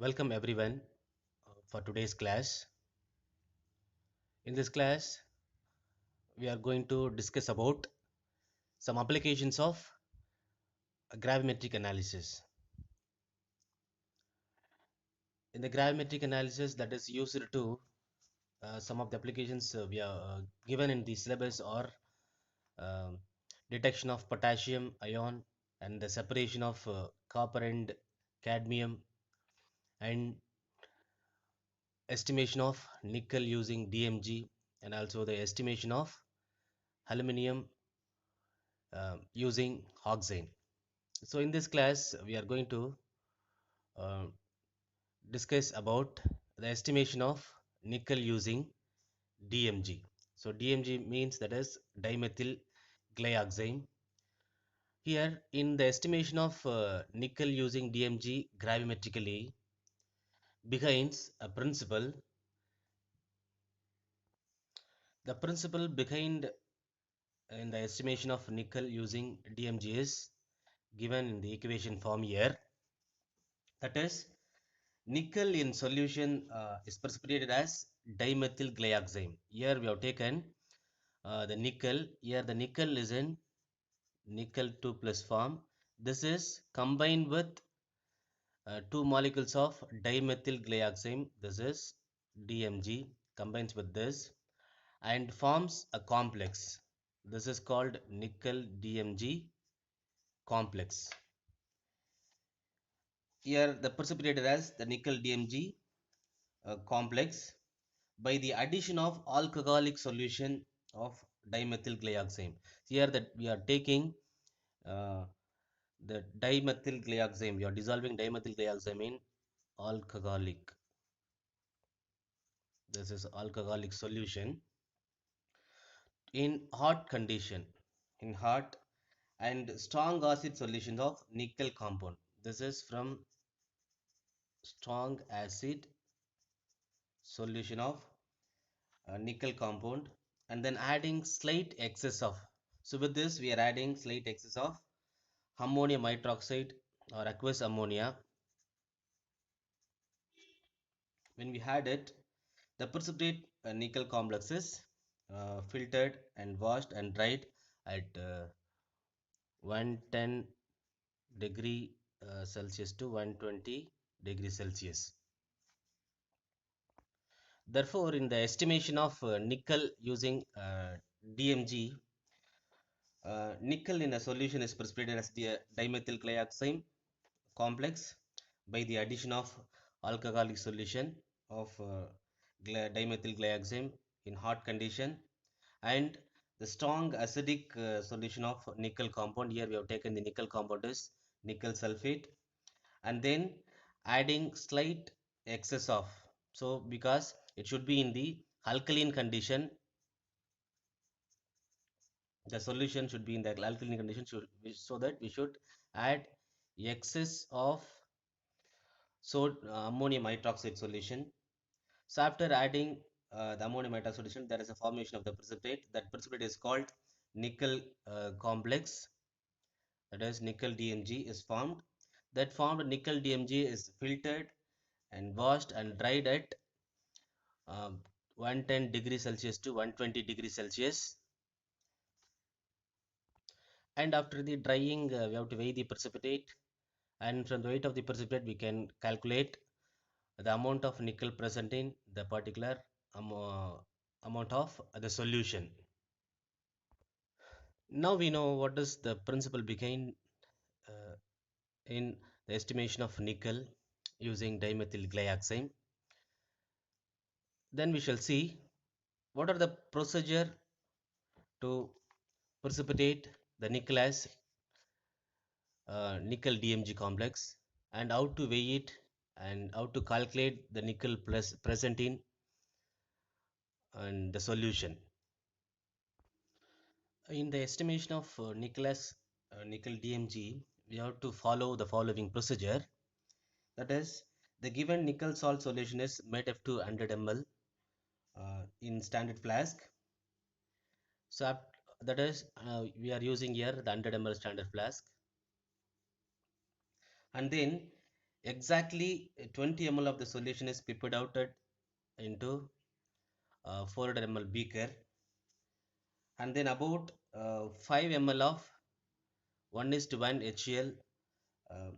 Welcome everyone for today's class. In this class, we are going to discuss about some applications of gravimetric analysis. In the gravimetric analysis that is used to some of the applications we are given in the syllabus or um, detection of potassium ion and the separation of copper and cadmium and estimation of nickel using DMG and also the estimation of aluminum using oxane. So in this class, we are going to uh, discuss about the estimation of nickel using DMG. So DMG means that is dimethyl glyoxime. Here in the estimation of nickel using DMG gravimetrically behinds a principle. The principle behind in the estimation of nickel using DMG is given in the equation form here. That is nickel in solution is precipitated as dimethyl glyoxime. Here we have taken the nickel. Here the nickel is in nickel 2 plus form. This is combined with two molecules of dimethyl glyoxime. This is DMG combines with this and forms a complex. This is called nickel DMG complex. Here the precipitated as the nickel DMG complex by the addition of alcoholic solution of dimethyl glyoxime. Here that we are taking uh, the dimethyl glyoxime, we are dissolving dimethyl glyoxime in alcoholic. This is alcoholic solution in hot condition, in hot and strong acid solutions of nickel compound. This is from strong acid solution of nickel compound and then adding slight excess of. So with this we are adding slight excess of ammonium hydroxide or aqueous ammonia. When we add it, the precipitate nickel complex is filtered and washed and dried at 110 degree Celsius to 120 degree Celsius. Therefore, in the estimation of nickel using DMG, nickel in a solution is precipitated as the dimethyl glyoxime complex by the addition of alcoholic solution of dimethyl glyoxime in hot condition and the strong acidic solution of nickel compound. Here we have taken the nickel compound is nickel sulfate and then adding slight excess of, so because it should be in the alkaline condition, the solution should be in the alkaline condition so that we should add excess of ammonium hydroxide solution. So after adding the ammonium hydroxide solution, there is a formation of the precipitate. That precipitate is called nickel complex. That is nickel DMG is formed. That formed nickel DMG is filtered and washed and dried at 110 degrees Celsius to 120 degrees Celsius. And after the drying, we have to weigh the precipitate. And from the weight of the precipitate, we can calculate the amount of nickel present in the particular amount of the solution. Now we know what is the principle behind uh, in the estimation of nickel using dimethyl glyoxime. Then we shall see what are the procedure to precipitate the nickel as nickel DMG complex and how to weigh it and how to calculate the nickel present in and the solution. In the estimation of nickel DMG, we have to follow the following procedure. That is, the given nickel salt solution is made of 200 ml in standard flask. So that is, we are using here the 100 ml standard flask. And then Exactly 20 ml of the solution is pipped out into 400 ml beaker, and then about 5 ml of 1 is to 1 HCl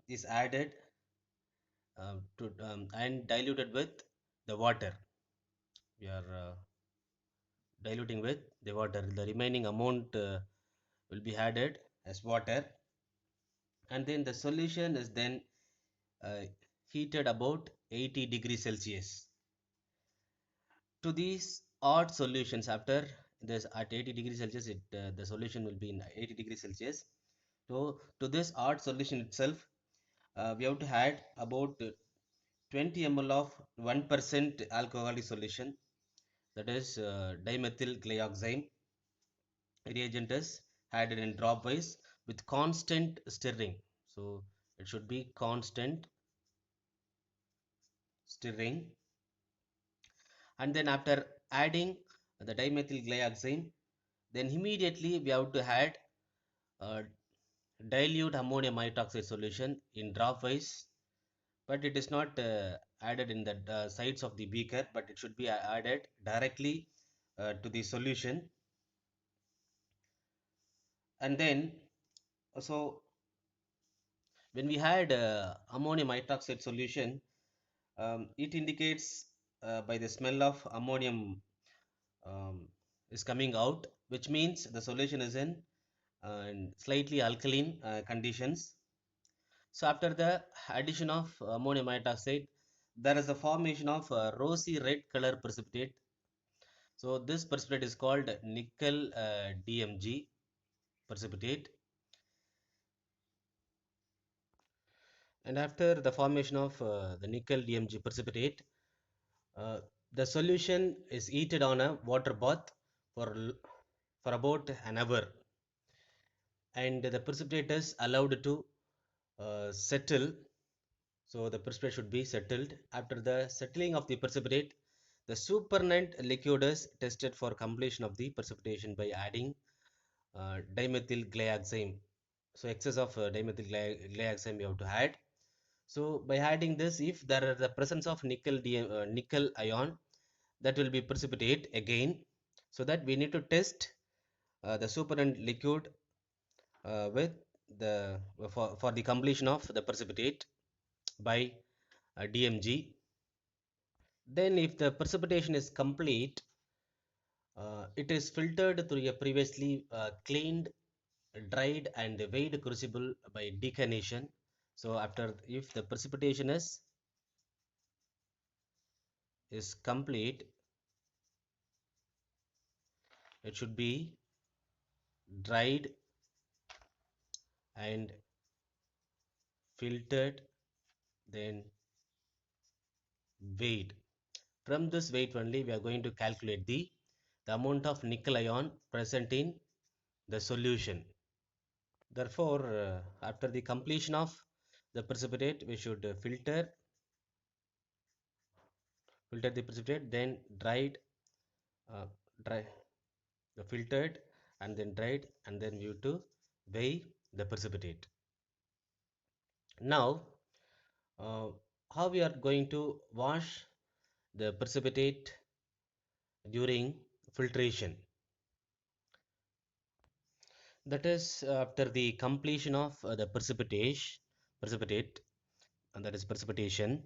is added and diluted with the water. We are diluting with the water. The remaining amount will be added as water, and then the solution is then uh, heated about 80 degrees Celsius. To these odd solutions, after this at 80 degrees Celsius, the solution will be in 80 degrees Celsius. So to this odd solution itself, we have to add about 20 ml of 1% alcoholic solution, that is dimethyl glyoxime. Reagent is added in dropwise with constant stirring. So it should be constant stirring. And then after adding the dimethyl glyoxime, then immediately we have to add uh, dilute ammonium hydroxide solution in dropwise, but it is not added in the sides of the beaker, but it should be added directly to the solution. And then so when we had ammonium hydroxide solution, it indicates by the smell of ammonium um, is coming out, which means the solution is in slightly alkaline conditions. So after the addition of ammonium hydroxide, there is a formation of rosy red color precipitate. So this precipitate is called nickel DMG precipitate. And after the formation of the nickel DMG precipitate, uh, the solution is heated on a water bath for about an hour, and the precipitate is allowed to settle. So the precipitate should be settled. After the settling of the precipitate, the supernatant liquid is tested for completion of the precipitation by adding dimethyl glyoxime. So excess of dimethyl glyoxime you have to add. So by adding this, if there is the presence of nickel ion, that will be precipitate again. So that we need to test the supernatant liquid with the for the completion of the precipitate by DMG. Then if the precipitation is complete, it is filtered through a previously cleaned, dried and weighed crucible by decanation. So after, if the precipitation is complete, it should be dried and filtered, then weighed. From this weight only we are going to calculate the amount of nickel ion present in the solution. Therefore, after the completion of the precipitate, we should filter the precipitate, then dried, uh, dry, filtered, and then dried, and then we have to weigh the precipitate. Now, uh, how we are going to wash the precipitate during filtration? That is, after the completion of the precipitate, and that is precipitation,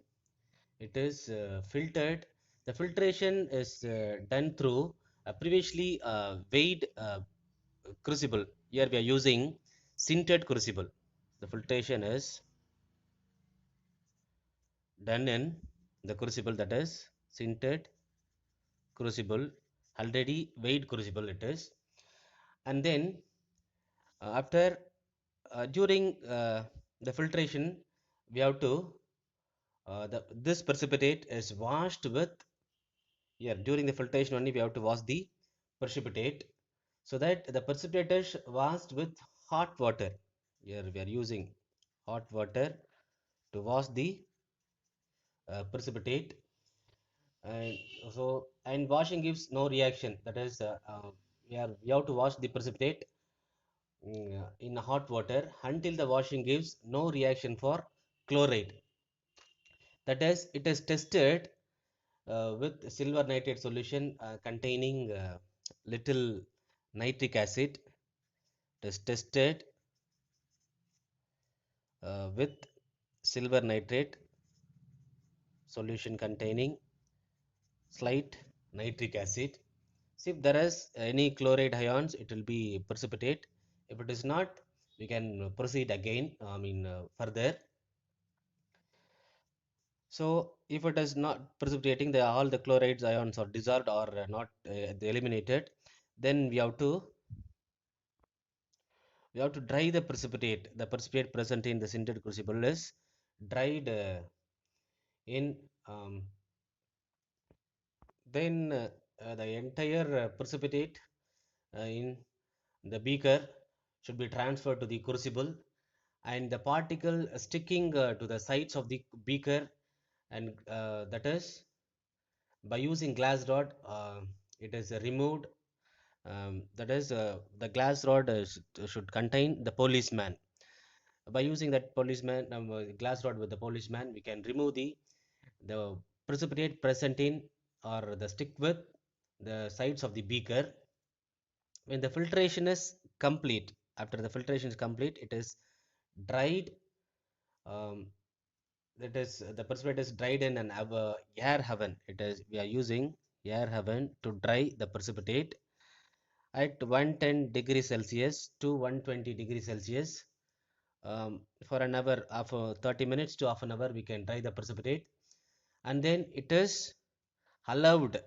it is filtered. The filtration is done through a previously weighed crucible. Here we are using sintered crucible. The filtration is done in the crucible, that is sintered crucible, already weighed crucible it is. And then after during the filtration, we have to this precipitate is washed with, here during the filtration only we have to wash the precipitate, so that the precipitate is washed with hot water. Here we are using hot water to wash the precipitate, and so, and washing gives no reaction, that is we have to wash the precipitate in hot water until the washing gives no reaction for chloride. That is, it is tested with silver nitrate solution containing little nitric acid. It is tested with silver nitrate solution containing slight nitric acid. See, if there is any chloride ions, it will be precipitate. If it is not, we can proceed again, further. So, if it is not precipitating, all the chlorides ions are dissolved or not eliminated, then we have to dry the precipitate. The precipitate present in the sintered crucible is dried in then the entire precipitate in the beaker should be transferred to the crucible, and the particle sticking to the sides of the beaker, and that is by using glass rod, it is removed. That is the glass rod should contain the policeman. By using that policeman glass rod with the policeman, we can remove the precipitate present in or the stick with the sides of the beaker. When the filtration is complete, after the filtration is complete, it is dried. um, that is the precipitate is dried in an air oven. It is We are using air oven to dry the precipitate at 110 degrees Celsius to 120 degrees Celsius. For an hour, of 30 minutes to half an hour, we can dry the precipitate, and then it is allowed.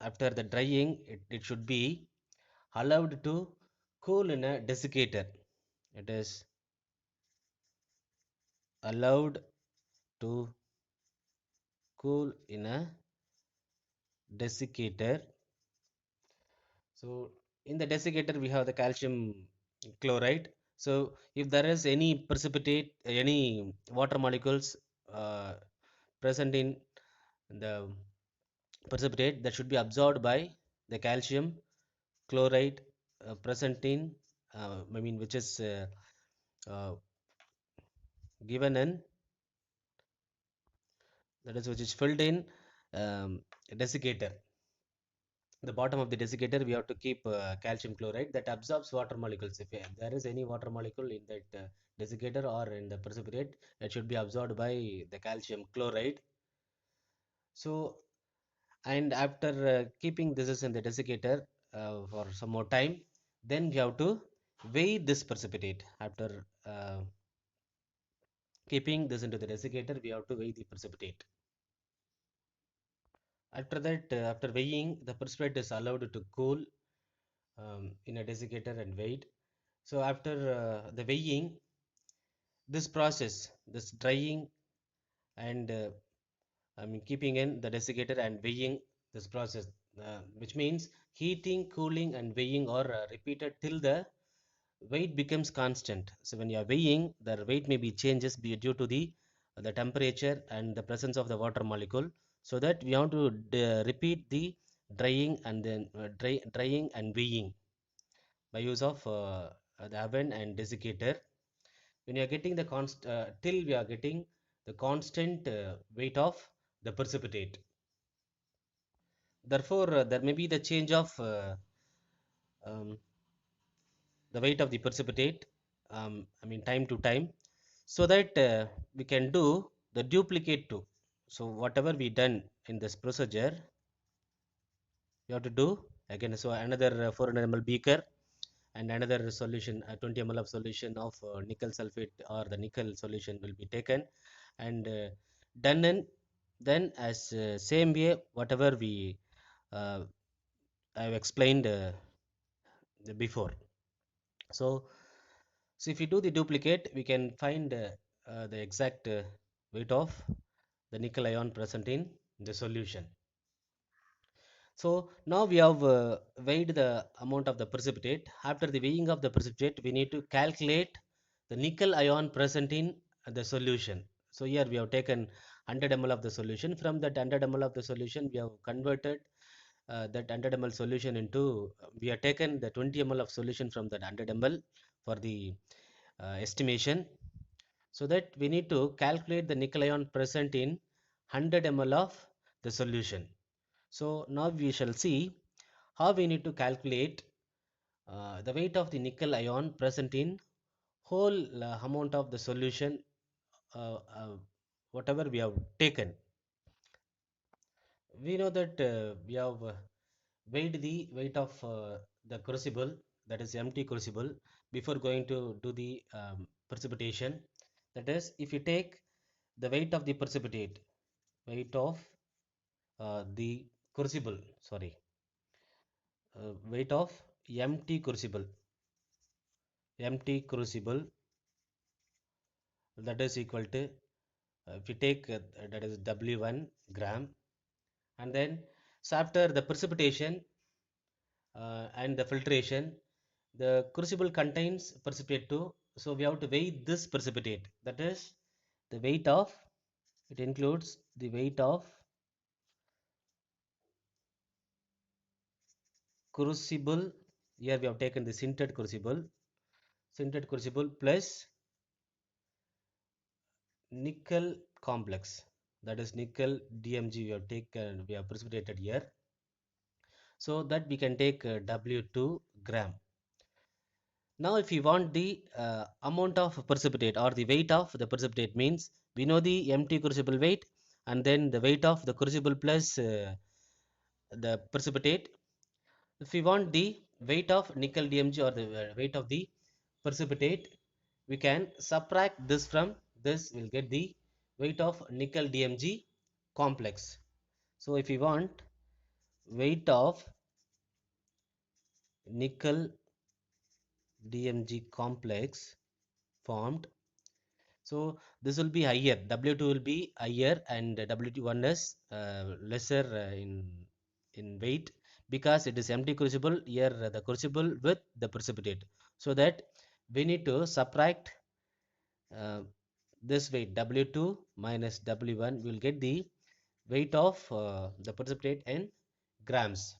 After the drying, it should be allowed to cool in a desiccator. It is allowed to cool in a desiccator. So in the desiccator, we have the calcium chloride. So if there is any precipitate, any water molecules uh, present in the precipitate, that should be absorbed by the calcium chloride present in, which is uh, given in, that is which is filled in desiccator. The bottom of the desiccator, we have to keep calcium chloride that absorbs water molecules. If there is any water molecule in that desiccator or in the precipitate, it should be absorbed by the calcium chloride. So, and after keeping this is in the desiccator for some more time, then we have to weigh this precipitate. After keeping this into the desiccator, we have to weigh the precipitate. After that, after weighing, the precipitate is allowed to cool in a desiccator and weighed. So after the weighing, this process, this drying and keeping in the desiccator and weighing, this process, which means heating, cooling, and weighing are repeated till the weight becomes constant. So when you are weighing, the weight may be changes due to the temperature and the presence of the water molecule. So that we have to repeat the drying and then drying and weighing by use of the oven and desiccator. When you are getting the till we are getting the constant weight of the precipitate. Therefore, there may be the change of um, the weight of the precipitate, time to time, so that we can do the duplicate too. So whatever we done in this procedure, you have to do again. So another 400 ml beaker and another solution, 20 ml of solution of nickel sulfate or the nickel solution will be taken and done in, then as same way whatever we uh, I have explained before. So if we do the duplicate, we can find the exact weight of the nickel ion present in the solution. So now we have weighed the amount of the precipitate. After the weighing of the precipitate, we need to calculate the nickel ion present in the solution. So here we have taken 100 ml of the solution. From that 100 ml of the solution, we have converted that 100 ml solution into, we have taken the 20 ml of solution from that 100 ml for the estimation. So that we need to calculate the nickel ion present in 100 ml of the solution. So now we shall see how we need to calculate the weight of the nickel ion present in whole amount of the solution, whatever we have taken. We know that we have weighed the weight of the crucible, that is empty crucible, before going to do the precipitation. That is, if you take the weight of the precipitate, weight of the crucible, sorry, weight of empty crucible, empty crucible, that is equal to, if you take that is W1 gram, and then so after the precipitation and the filtration, the crucible contains precipitate too, so we have to weigh this precipitate, that is the weight of, it includes the weight of crucible. Here we have taken the sintered crucible, sintered crucible plus nickel complex, that is nickel DMG we have taken, we have precipitated here, so that we can take W2 gram. Now if we want the amount of precipitate or the weight of the precipitate, means we know the empty crucible weight and then the weight of the crucible plus the precipitate. If we want the weight of nickel DMG or the weight of the precipitate, we can subtract this from this, we'll get the weight of nickel DMG complex. So if we want weight of nickel DMG complex formed, so this will be higher, W2 will be higher and W1 is lesser in weight, because it is empty crucible. Here the crucible with the precipitate, so that we need to subtract uh, this weight W2 minus W1, we will get the weight of the precipitate in grams.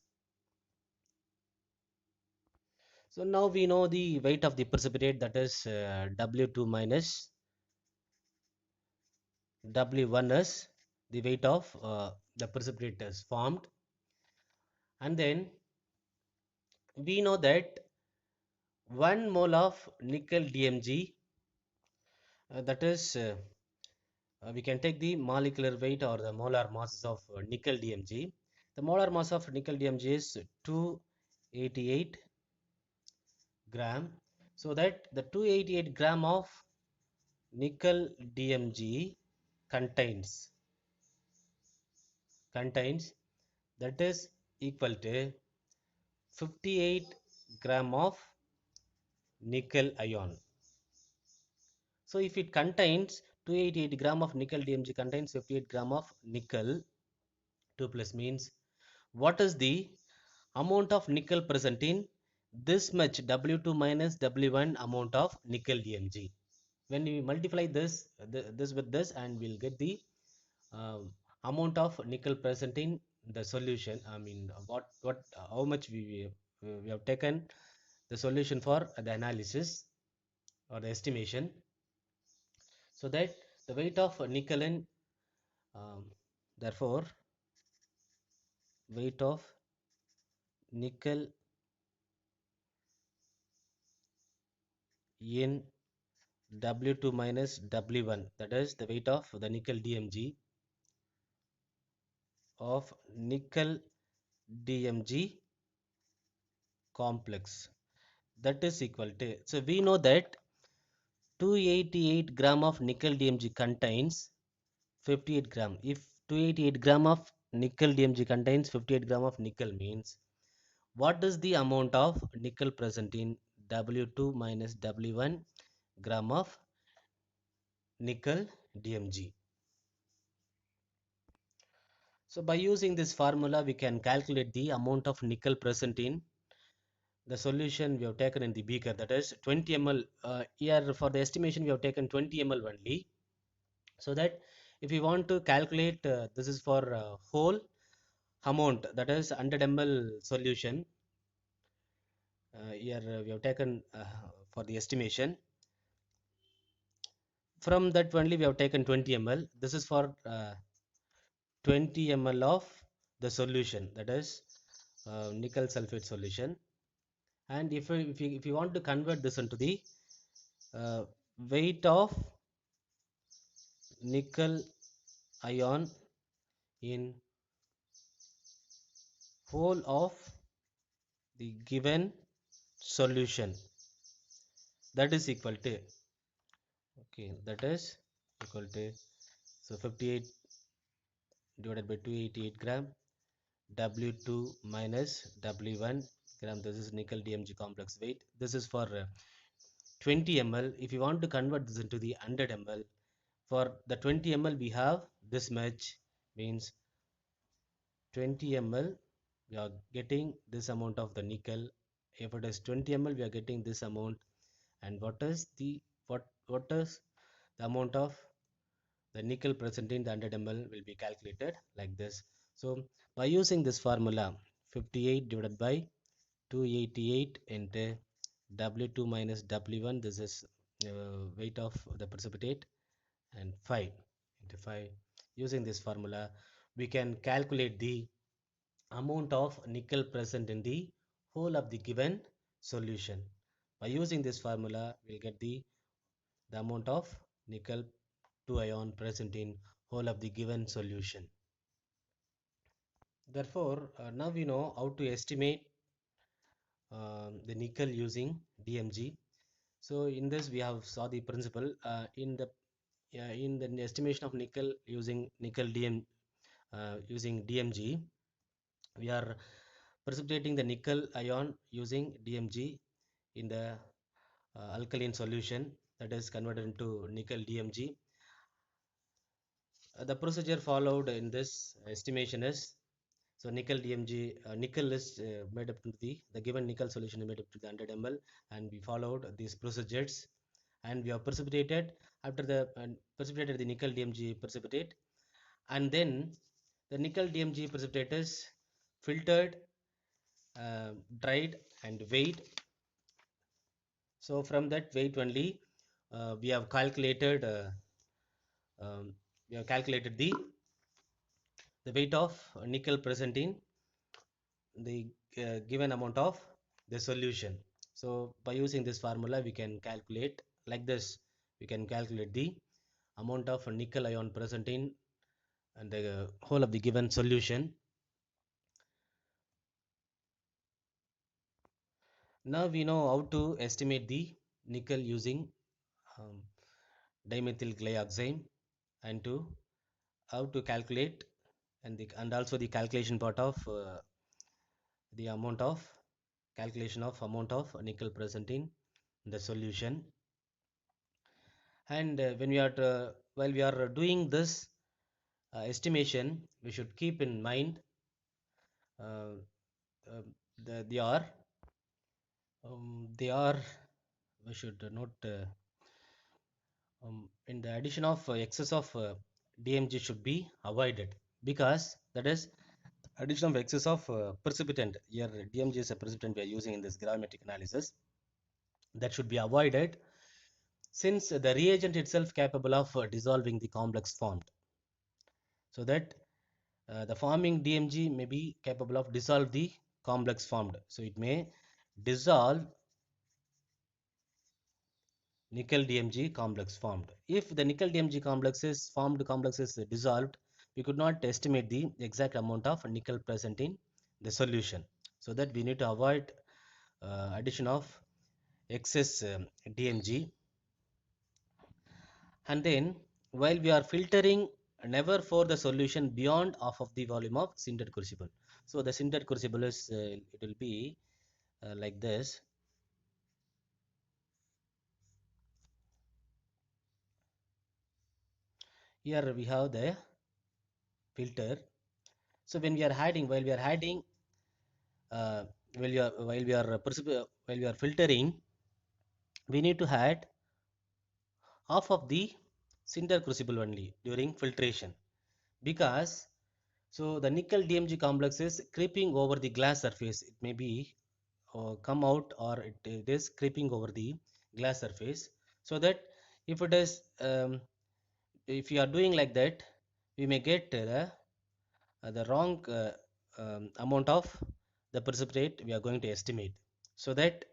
So now we know the weight of the precipitate, that is W2 minus W1 is the weight of the precipitate is formed, and then we know that 1 mole of nickel DMG, that is we can take the molecular weight or the molar masses of nickel DMG. The molar mass of nickel DMG is 288 gram, so that the 288 gram of nickel DMG contains that is equal to 58 gram of nickel ion. So if it contains 288 gram of nickel, DMG contains 58 gram of nickel, 2 plus means what is the amount of nickel present in this much W2 minus W1 amount of nickel DMG. When we multiply this with this, and we'll get the uh, amount of nickel present in the solution. I mean, how much we have taken the solution for the analysis or the estimation, so that the weight of nickel in, um, therefore weight of nickel in W2 minus W1, that is the weight of the nickel DMG of nickel DMG complex, that is equal to, so we know that 288 gram of nickel DMG contains 58 gram. If 288 gram of nickel DMG contains 58 gram of nickel, means what is the amount of nickel present in W2 minus W1 gram of nickel DMG. So by using this formula, we can calculate the amount of nickel present in the solution we have taken in the beaker, that is 20 ml. Here for the estimation we have taken 20 ml only, so that if we want to calculate, this is for whole amount, that is 100 ml solution. Here we have taken for the estimation, from that only we have taken 20 ml. This is for 20 ml of the solution, that is nickel sulfate solution. And if you want to convert this into the uh, weight of nickel ion in whole of the given solution, that is equal to, okay, that is equal to, so 58 divided by 288 gram, W2 minus W1 gram. This is nickel DMG complex weight. This is for 20 ml. If you want to convert this into the 100 ml, for the 20 ml we have this much, means 20 ml we are getting this amount of the nickel. If it is 20 ml we are getting this amount. And what is the amount of the nickel present in the 100 ml will be calculated like this. So by using this formula, 58 divided by 288 into W2 minus W1, this is weight of the precipitate, and 5 into 5, using this formula we can calculate the amount of nickel present in the whole of the given solution. By using this formula we'll get the amount of nickel 2 ion present in whole of the given solution. Therefore, now we know how to estimate the nickel using DMG. So in this we have saw the principle in the estimation of nickel using using DMG. We are precipitating the nickel ion using DMG in the alkaline solution, that is converted into nickel DMG. The procedure followed in this estimation is, so nickel DMG, nickel is made up to the given nickel solution is made up to the 100 ml, and we followed these procedures, and we have precipitated after the precipitated the nickel DMG precipitate, and then the nickel DMG precipitate is filtered, dried, and weighed. So from that weight only, we have calculated um, the weight of nickel present in the given amount of the solution. So by using this formula we can calculate like this. We can calculate the amount of nickel ion present in and the whole of the given solution. Now we know how to estimate the nickel using um, dimethyl glyoxime, and to how to calculate, and also the calculation part of the amount of calculation of amount of nickel present in the solution. And when we are while we are doing this estimation, we should keep in mind uh, uh, they are they are we should note in the addition of excess of DMG should be avoided, because that is addition of excess of precipitant. Here DMG is a precipitant we are using in this gravimetric analysis, that should be avoided, since the reagent itself capable of dissolving the complex formed, so that the forming DMG may be capable of dissolve the complex formed. So it may dissolve nickel DMG complex formed. If the nickel DMG complex is dissolved, we could not estimate the exact amount of nickel present in the solution. So that we need to avoid addition of excess DMG. And then while we are filtering, never pour the solution beyond half of the volume of sintered crucible. So the sintered crucible is it will be like this. Here we have the filter. So when we are adding, uh, while we are filtering, we need to add half of the cinder crucible only during filtration, because so the nickel DMG complex is creeping over the glass surface. It may be come out, or it is creeping over the glass surface, so that if it is if you are doing like that, we may get the the wrong amount of the precipitate we are going to estimate, so that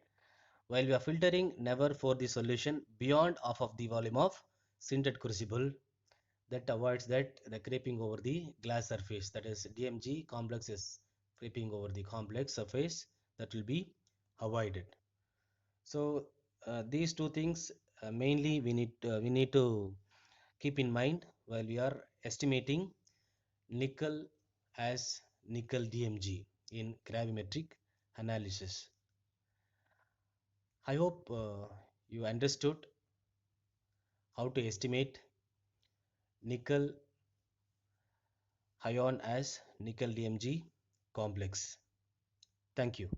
while we are filtering, never for the solution beyond half of the volume of sintered crucible, that avoids that the creeping over the glass surface, that is DMG complex is creeping over the complex surface, that will be avoided. So these two things mainly we need to keep in mind while we are estimating nickel as nickel DMG in gravimetric analysis. I hope you understood how to estimate nickel ion as nickel DMG complex. Thank you.